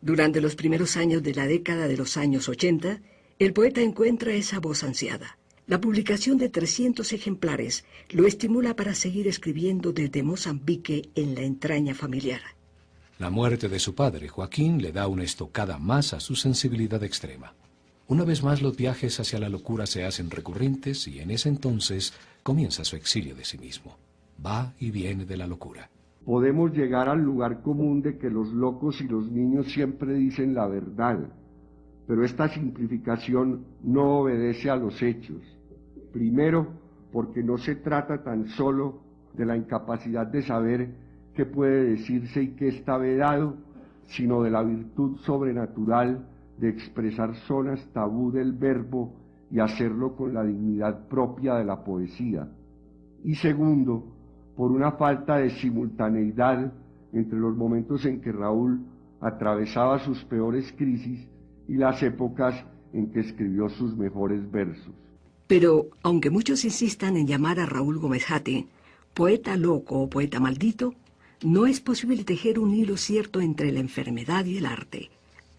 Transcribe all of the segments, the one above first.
Durante los primeros años de la década de los años 80, el poeta encuentra esa voz ansiada. La publicación de 300 ejemplares lo estimula para seguir escribiendo desde Mozambique en la entraña familiar. La muerte de su padre, Joaquín, le da una estocada más a su sensibilidad extrema. Una vez más los viajes hacia la locura se hacen recurrentes y en ese entonces comienza su exilio de sí mismo. Va y viene de la locura. Podemos llegar al lugar común de que los locos y los niños siempre dicen la verdad, pero esta simplificación no obedece a los hechos. Primero, porque no se trata tan solo de la incapacidad de saber qué puede decirse y qué está vedado, sino de la virtud sobrenatural de expresar zonas tabú del verbo y hacerlo con la dignidad propia de la poesía. Y segundo, por una falta de simultaneidad entre los momentos en que Raúl atravesaba sus peores crisis y las épocas en que escribió sus mejores versos. Pero, aunque muchos insistan en llamar a Raúl Gómez Hatín poeta loco o poeta maldito, no es posible tejer un hilo cierto entre la enfermedad y el arte.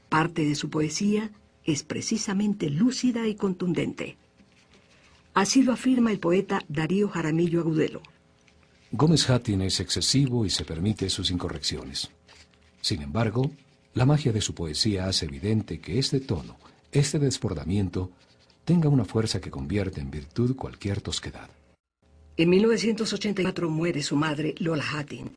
Parte de su poesía es precisamente lúcida y contundente. Así lo afirma el poeta Darío Jaramillo Agudelo. Gómez Hatín es excesivo y se permite sus incorrecciones. Sin embargo, la magia de su poesía hace evidente que este tono, este desbordamiento, tenga una fuerza que convierte en virtud cualquier tosquedad. En 1984 muere su madre, Lola Hatín,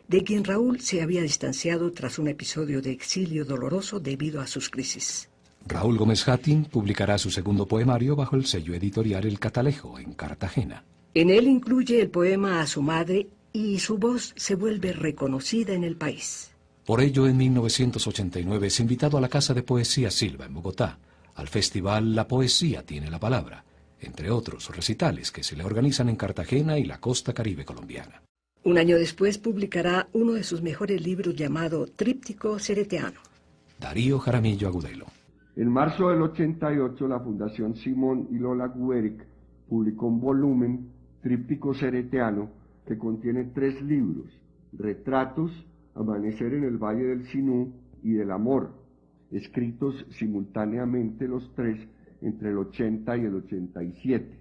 de quien Raúl se había distanciado tras un episodio de exilio doloroso debido a sus crisis. Raúl Gómez Hatín publicará su segundo poemario bajo el sello editorial El Catalejo, en Cartagena. En él incluye el poema a su madre y su voz se vuelve reconocida en el país. Por ello, en 1989 es invitado a la Casa de Poesía Silva, en Bogotá, al festival La Poesía Tiene la Palabra, entre otros recitales que se le organizan en Cartagena y la costa caribe colombiana. Un año después publicará uno de sus mejores libros llamado Tríptico Cereteano. Darío Jaramillo Agudelo. En marzo del 88, la Fundación Simón y Lola Guéric publicó un volumen, Tríptico Cereteano, que contiene 3 libros: Retratos, Amanecer en el Valle del Sinú y Del Amor, escritos simultáneamente los 3 entre el 80 y el 87.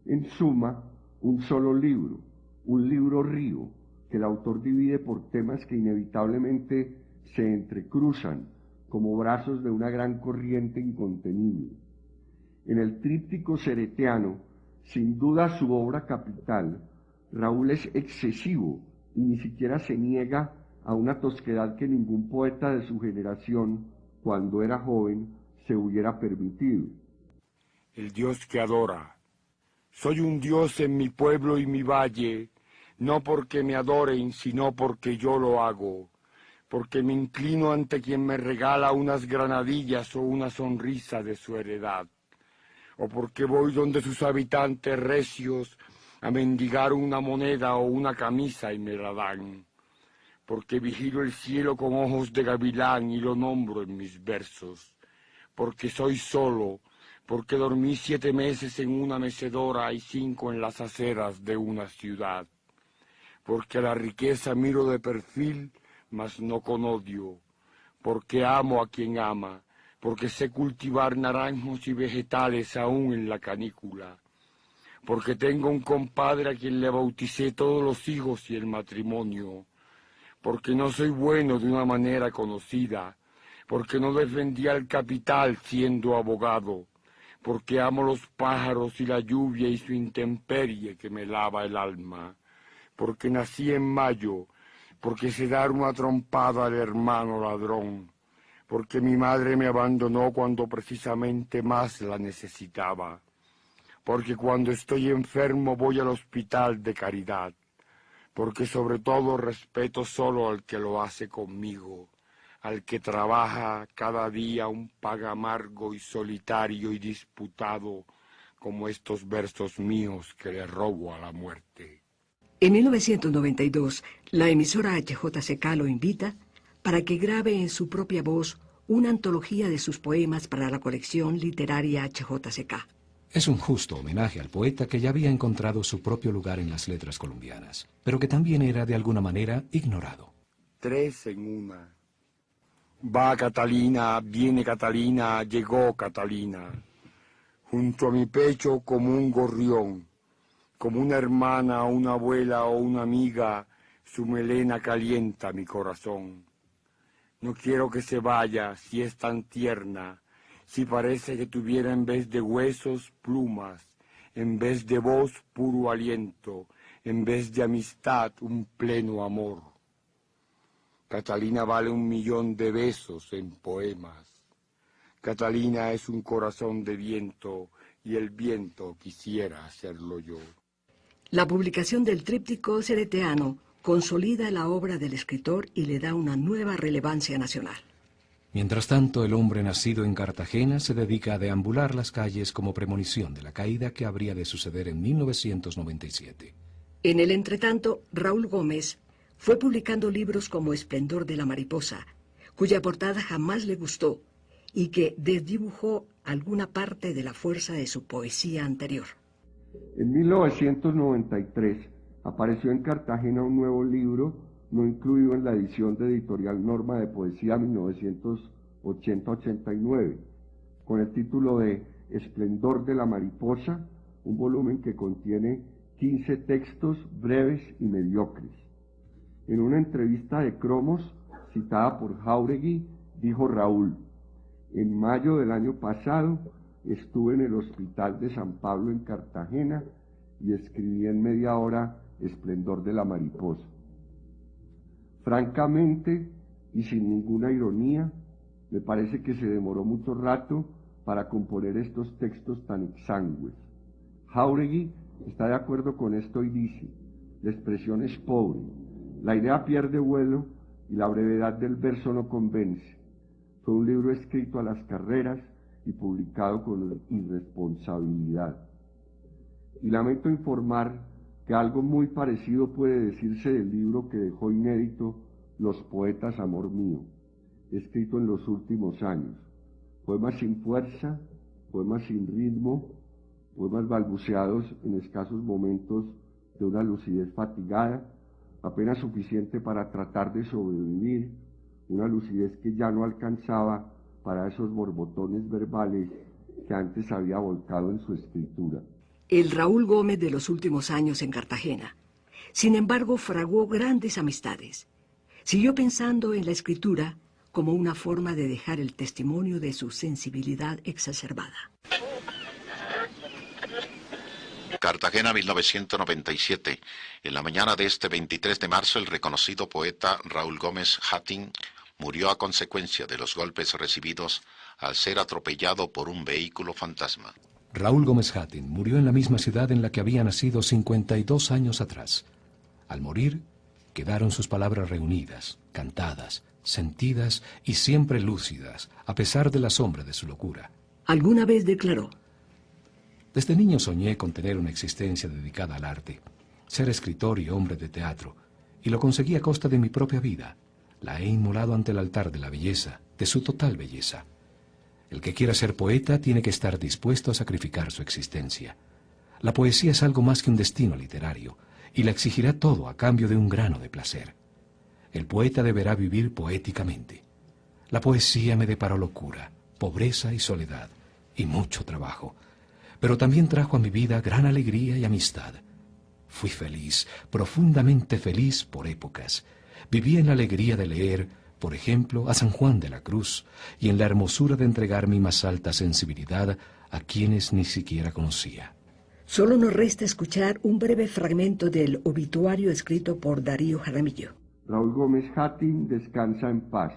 En suma, un solo libro, un libro río, que el autor divide por temas que inevitablemente se entrecruzan como brazos de una gran corriente incontenible. En el Tríptico Cereteano, sin duda su obra capital, Raúl es excesivo y ni siquiera se niega a una tosquedad que ningún poeta de su generación, cuando era joven, se hubiera permitido. El Dios que adora. Soy un Dios en mi pueblo y mi valle, no porque me adoren, sino porque yo lo hago, porque me inclino ante quien me regala unas granadillas o una sonrisa de su heredad, o porque voy donde sus habitantes recios a mendigar una moneda o una camisa y me la dan, porque vigilo el cielo con ojos de gavilán y lo nombro en mis versos, porque soy solo, porque dormí 7 meses en una mecedora y 5 en las aceras de una ciudad, porque a la riqueza miro de perfil, mas no con odio, porque amo a quien ama, porque sé cultivar naranjos y vegetales aún en la canícula, porque tengo un compadre a quien le bauticé todos los hijos y el matrimonio, porque no soy bueno de una manera conocida, porque no defendí al capital siendo abogado, porque amo los pájaros y la lluvia y su intemperie que me lava el alma, porque nací en mayo, porque sé dar una trompada al hermano ladrón, porque mi madre me abandonó cuando precisamente más la necesitaba, porque cuando estoy enfermo voy al hospital de caridad, porque sobre todo respeto solo al que lo hace conmigo, al que trabaja cada día un paga amargo y solitario y disputado, como estos versos míos que le robo a la muerte. En 1992, la emisora HJCK lo invita para que grabe en su propia voz una antología de sus poemas para la colección literaria HJCK. Es un justo homenaje al poeta que ya había encontrado su propio lugar en las letras colombianas, pero que también era de alguna manera ignorado. 3 en una. Va Catalina, viene Catalina, llegó Catalina. Junto a mi pecho como un gorrión, como una hermana, una abuela o una amiga, su melena calienta mi corazón. No quiero que se vaya, si es tan tierna, si parece que tuviera en vez de huesos plumas, en vez de voz puro aliento, en vez de amistad un pleno amor. Catalina vale 1.000.000 de besos en poemas. Catalina es un corazón de viento y el viento quisiera hacerlo yo. La publicación del tríptico cereteano consolida la obra del escritor y le da una nueva relevancia nacional. Mientras tanto, el hombre nacido en Cartagena se dedica a deambular las calles como premonición de la caída que habría de suceder en 1997. En el entretanto, Raúl Gómez fue publicando libros como Esplendor de la Mariposa, cuya portada jamás le gustó y que desdibujó alguna parte de la fuerza de su poesía anterior. En 1993 apareció en Cartagena un nuevo libro no incluido en la edición de Editorial Norma de Poesía 1980-89, con el título de Esplendor de la Mariposa, un volumen que contiene 15 textos breves y mediocres. En una entrevista de Cromos, citada por Jáuregui, dijo Raúl: en mayo del año pasado estuve en el Hospital de San Pablo en Cartagena y escribí en media hora Esplendor de la Mariposa. Francamente, y sin ninguna ironía, me parece que se demoró mucho rato para componer estos textos tan exangües. Jáuregui está de acuerdo con esto y dice: la expresión es pobre, la idea pierde vuelo y la brevedad del verso no convence. Fue un libro escrito a las carreras y publicado con irresponsabilidad. Y lamento informar que algo muy parecido puede decirse del libro que dejó inédito Los Poetas Amor Mío, escrito en los últimos años. Poemas sin fuerza, poemas sin ritmo, poemas balbuceados en escasos momentos de una lucidez fatigada, apenas suficiente para tratar de sobrevivir, una lucidez que ya no alcanzaba para esos borbotones verbales que antes había volcado en su escritura. El Raúl Gómez de los últimos años en Cartagena. Sin embargo, fraguó grandes amistades. Siguió pensando en la escritura como una forma de dejar el testimonio de su sensibilidad exacerbada. Cartagena, 1997. En la mañana de este 23 de marzo, el reconocido poeta Raúl Gómez Hattin murió a consecuencia de los golpes recibidos al ser atropellado por un vehículo fantasma. Raúl Gómez Hattin murió en la misma ciudad en la que había nacido 52 años atrás. Al morir, quedaron sus palabras reunidas, cantadas, sentidas y siempre lúcidas, a pesar de la sombra de su locura. Alguna vez declaró: desde niño soñé con tener una existencia dedicada al arte, ser escritor y hombre de teatro, y lo conseguí a costa de mi propia vida. La he inmolado ante el altar de la belleza, de su total belleza. El que quiera ser poeta tiene que estar dispuesto a sacrificar su existencia. La poesía es algo más que un destino literario, y la exigirá todo a cambio de un grano de placer. El poeta deberá vivir poéticamente. La poesía me deparó locura, pobreza y soledad, y mucho trabajo, pero también trajo a mi vida gran alegría y amistad. Fui feliz, profundamente feliz por épocas. Viví en la alegría de leer, por ejemplo, a San Juan de la Cruz, y en la hermosura de entregar mi más alta sensibilidad a quienes ni siquiera conocía. Solo nos resta escuchar un breve fragmento del obituario escrito por Darío Jaramillo. Raúl Gómez Hattin descansa en paz.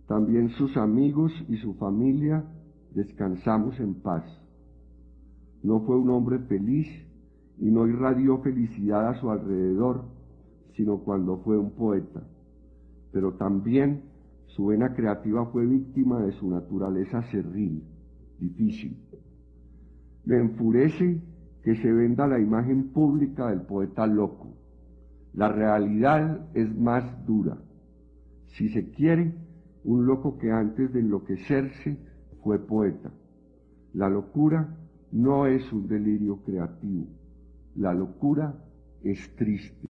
También sus amigos y su familia descansamos en paz. No fue un hombre feliz y no irradió felicidad a su alrededor, sino cuando fue un poeta. Pero también su vena creativa fue víctima de su naturaleza cerril, difícil. Me enfurece que se venda la imagen pública del poeta loco. La realidad es más dura. Si se quiere, un loco que antes de enloquecerse fue poeta. La locura no es un delirio creativo. La locura es triste.